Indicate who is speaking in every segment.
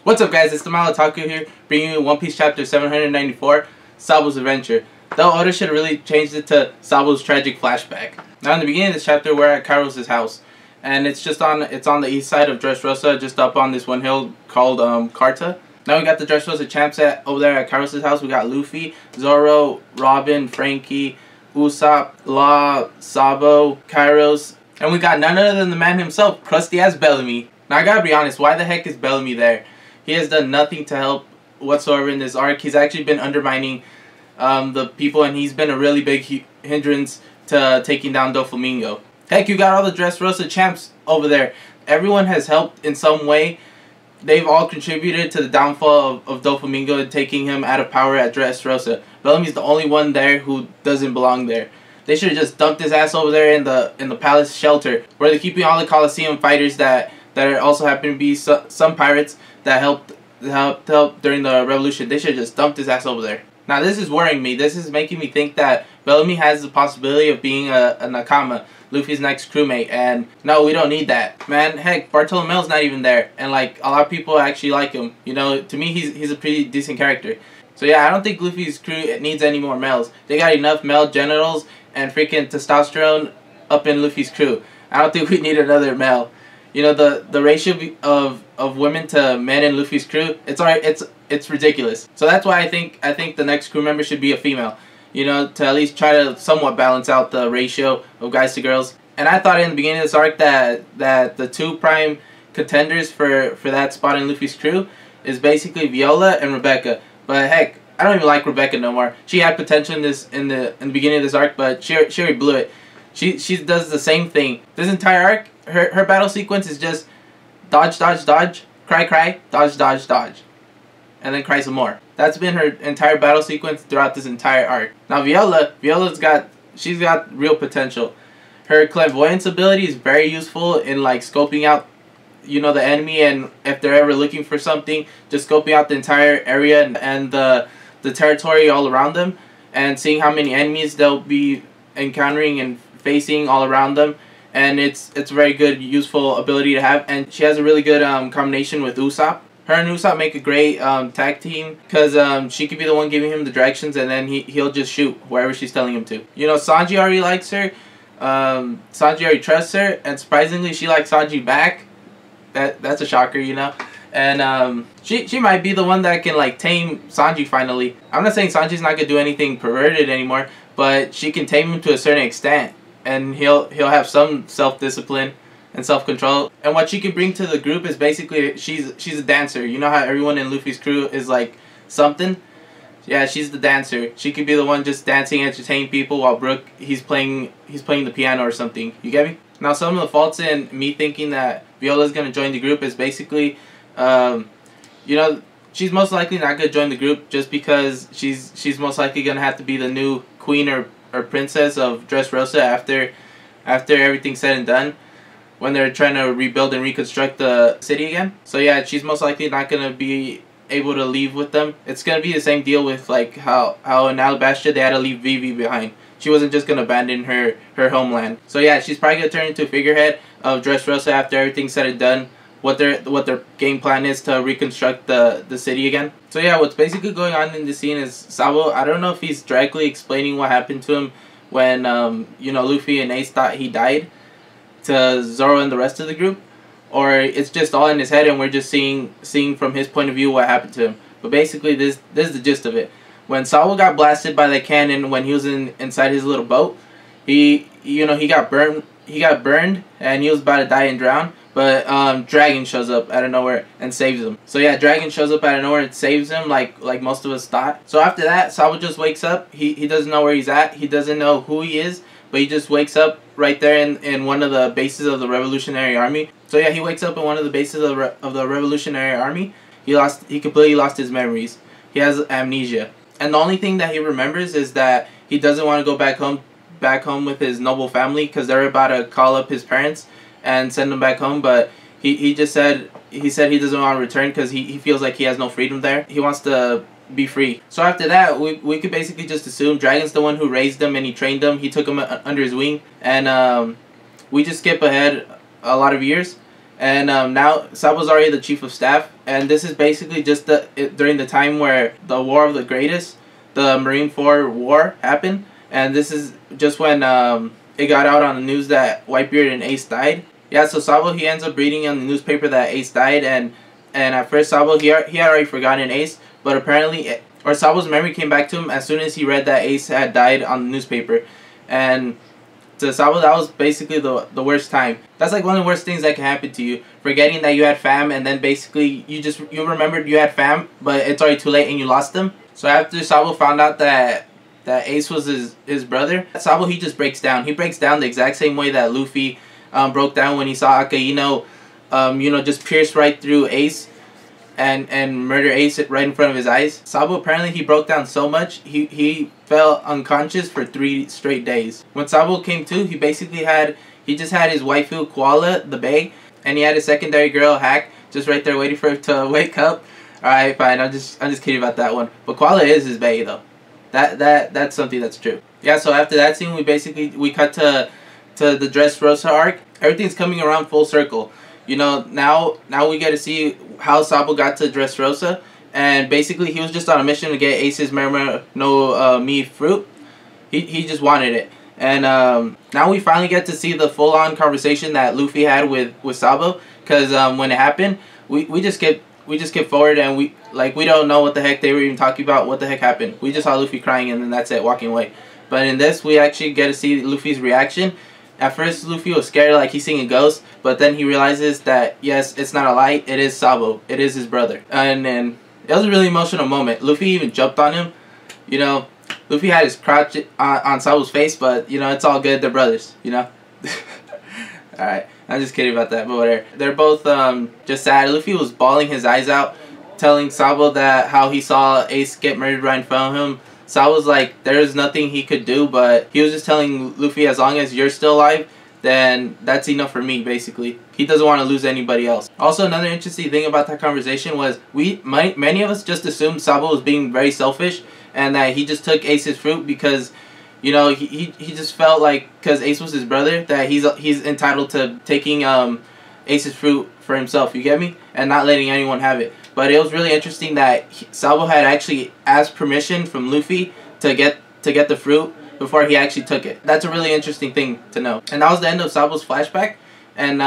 Speaker 1: What's up, guys? It's TheMildOtaku here, bringing you One Piece chapter 794, Sabo's Adventure. Though Oda should have really changed it to Sabo's tragic flashback. Now, in the beginning of this chapter, we're at Kairos' house, and it's on the east side of Dressrosa, just up on this one hill called Karta. Now we got the Dressrosa champs over there at Kairos' house. We got Luffy, Zoro, Robin, Frankie, Usopp, Law, Sabo, Kairos, and we got none other than the man himself, crusty ass Bellamy. Now I gotta be honest, why the heck is Bellamy there? He has done nothing to help whatsoever in this arc. He's actually been undermining the people, and he's been a really big hindrance to taking down Doflamingo. Heck, you got all the Dressrosa champs over there. Everyone has helped in some way. They've all contributed to the downfall of Doflamingo and taking him out of power at Dressrosa. Bellamy's the only one there who doesn't belong there. They should have just dumped his ass over there in the palace shelter, where they're keeping all the Coliseum fighters that also happen to be some pirates that helped during the revolution. They should have just dumped his ass over there. Now this is worrying me. This is making me think that Bellamy has the possibility of being a Nakama, Luffy's next crewmate, and no, we don't need that. Man, heck, Bartolomeo's not even there, and like a lot of people actually like him. You know, to me he's a pretty decent character. So yeah, I don't think Luffy's crew needs any more males. They got enough male genitals and freaking testosterone up in Luffy's crew. I don't think we need another male. You know, the ratio of women to men in Luffy's crew, it's ridiculous. So that's why I think the next crew member should be a female. You know, to at least try to somewhat balance out the ratio of guys to girls. And I thought in the beginning of this arc that the two prime contenders for that spot in Luffy's crew is basically Viola and Rebecca. But heck, I don't even like Rebecca no more. She had potential in the beginning of this arc, but she already blew it. She does the same thing. This entire arc, her battle sequence is just dodge, dodge, dodge, cry, cry, dodge, dodge, dodge, and then cry some more. That's been her entire battle sequence throughout this entire arc. Now Viola's got real potential. Her clairvoyance ability is very useful in like scoping out, you know, the enemy, and if they're ever looking for something, just scoping out the entire area and the territory all around them, and seeing how many enemies they'll be encountering and facing all around them. And it's a very good, useful ability to have. And she has a really good combination with Usopp. Her and Usopp make a great tag team, because she could be the one giving him the directions, and then he'll just shoot wherever she's telling him to. You know, Sanji already likes her. Sanji already trusts her, and surprisingly, she likes Sanji back. That's a shocker, you know. And she might be the one that can like tame Sanji finally. I'm not saying Sanji's not gonna do anything perverted anymore, but she can tame him to a certain extent, and he'll have some self-discipline and self-control. And what she can bring to the group is basically she's a dancer. You know how everyone in Luffy's crew is like something? Yeah, she's the dancer. She could be the one just dancing, entertaining people, while Brook he's playing the piano or something. You get me? Now, some of the faults in me thinking that Viola's gonna join the group is basically, you know, she's most likely not gonna join the group just because she's most likely gonna have to be the new queen or princess of Dressrosa after everything's said and done, when they're trying to rebuild and reconstruct the city again. So yeah, she's most likely not gonna be able to leave with them. It's gonna be the same deal with like how in Alabastia they had to leave Vivi behind. She wasn't just gonna abandon her homeland. So yeah, she's probably gonna turn into a figurehead of Dressrosa after everything's said and done. What their game plan is to reconstruct the city again. So yeah, what's basically going on in this scene is Sabo, I don't know if he's directly explaining what happened to him when you know, Luffy and Ace thought he died to Zoro and the rest of the group, or it's just all in his head and we're just seeing from his point of view what happened to him. But basically this is the gist of it. When Sawa got blasted by the cannon when he was inside his little boat, he got burned and he was about to die and drown. But Dragon shows up out of nowhere and saves him. So yeah, Dragon shows up out of nowhere and saves him, like most of us thought. So after that, Sabo just wakes up. He doesn't know where he's at. He doesn't know who he is, but he just wakes up right there in one of the bases of the Revolutionary Army. So yeah, he wakes up in one of the bases of the Revolutionary Army. He completely lost his memories. He has amnesia, and the only thing that he remembers is that he doesn't want to go back home with his noble family, because they're about to call up his parents and send him back home. But he said he doesn't want to return because he feels like he has no freedom there. He wants to be free. So after that, we could basically just assume Dragon's the one who raised him and he trained him. He took him under his wing, and we just skip ahead a lot of years, And now Sabo's already the chief of staff, and this is basically just during the time where the War of the Greatest, the Marine4 War happened, and this is just when it got out on the news that Whitebeard and Ace died. Yeah, so Sabo, he ends up reading on the newspaper that Ace died, and at first Sabo, he had already forgotten Ace, but apparently, or Sabo's memory came back to him as soon as he read that Ace had died on the newspaper. And to Sabo, that was basically the worst time. That's like one of the worst things that can happen to you. Forgetting that you had fam, and then basically you remembered you had fam, but it's already too late and you lost them. So after Sabo found out that Ace was his brother, Sabo, he just breaks down. He breaks down the exact same way that Luffy broke down when he saw Akainu, just pierce right through Ace and murder Ace right in front of his eyes. Sabo, apparently he broke down so much he fell unconscious for 3 straight days. When Sabo came to, he just had his waifu Koala, the bae, and he had his secondary girl Hack just right there waiting for him to wake up. Alright, fine, I'm just kidding about that one. But Koala is his bae though. That's something that's true. Yeah, so after that scene we cut to the Dressrosa arc. Everything's coming around full circle. Now we get to see how Sabo got to Dressrosa, and basically he was just on a mission to get Ace's Merma no Mi fruit. He just wanted it. And now we finally get to see the full-on conversation that Luffy had with Sabo, because when it happened, we just skip forward, and we don't know what the heck they were even talking about, what the heck happened. We just saw Luffy crying, and then that's it, walking away. But in this, we actually get to see Luffy's reaction. At first, Luffy was scared like he's seeing a ghost, but then he realizes that, yes, it's not a lie, it is Sabo. It is his brother. And then, it was a really emotional moment. Luffy even jumped on him. Luffy had his crotch on Sabo's face, but, it's all good, they're brothers, Alright, I'm just kidding about that, but whatever. They're both just sad. Luffy was bawling his eyes out, telling Sabo that how he saw Ace get murdered right in front of him. Sabo's like, there's nothing he could do, but he was just telling Luffy, as long as you're still alive, then that's enough for me, basically. He doesn't want to lose anybody else. Also, another interesting thing about that conversation was many of us just assumed Sabo was being very selfish, and that he just took Ace's fruit because, he just felt like, because Ace was his brother, that he's entitled to taking Ace's fruit for himself, you get me? And not letting anyone have it. But it was really interesting that Sabo had actually asked permission from Luffy to get the fruit before he actually took it. That's a really interesting thing to know. And that was the end of Sabo's flashback. And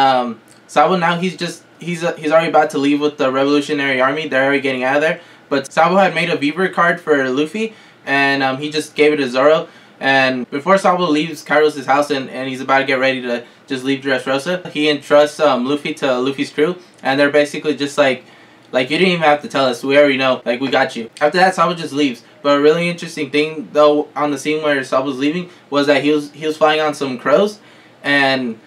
Speaker 1: Sabo now he's already about to leave with the Revolutionary Army. They're already getting out of there. But Sabo had made a Beaver card for Luffy, and he just gave it to Zoro. And before Sabo leaves Kairos' house and he's about to get ready to just leave Dressrosa, he entrusts Luffy to Luffy's crew, and they're basically just like you didn't even have to tell us, we already know, we got you. After that, Sabo just leaves. But a really interesting thing though on the scene where Sabo's leaving was that he was flying on some crows, and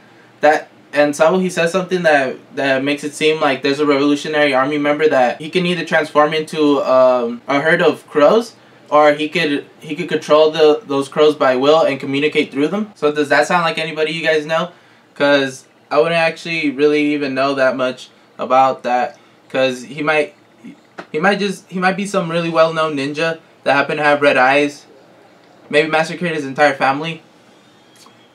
Speaker 1: Sabo, he says something that makes it seem like there's a Revolutionary Army member that he can either transform into a herd of crows, or he could control those crows by will and communicate through them. So does that sound like anybody you guys know? Because I wouldn't actually really even know that much about that. Because he might be some really well-known ninja that happen to have red eyes. Maybe massacred his entire family.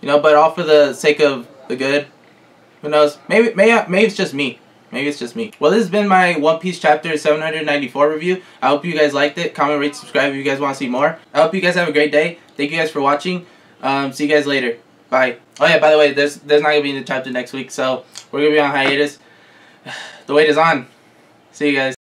Speaker 1: But all for the sake of the good. Who knows? Maybe it's just me. Maybe it's just me. Well, this has been my One Piece chapter 794 review. I hope you guys liked it. Comment, rate, subscribe if you guys want to see more. I hope you guys have a great day. Thank you guys for watching. See you guys later. Bye. Oh yeah, by the way, there's not going to be a new chapter next week, so we're going to be on hiatus. The wait is on. See you guys.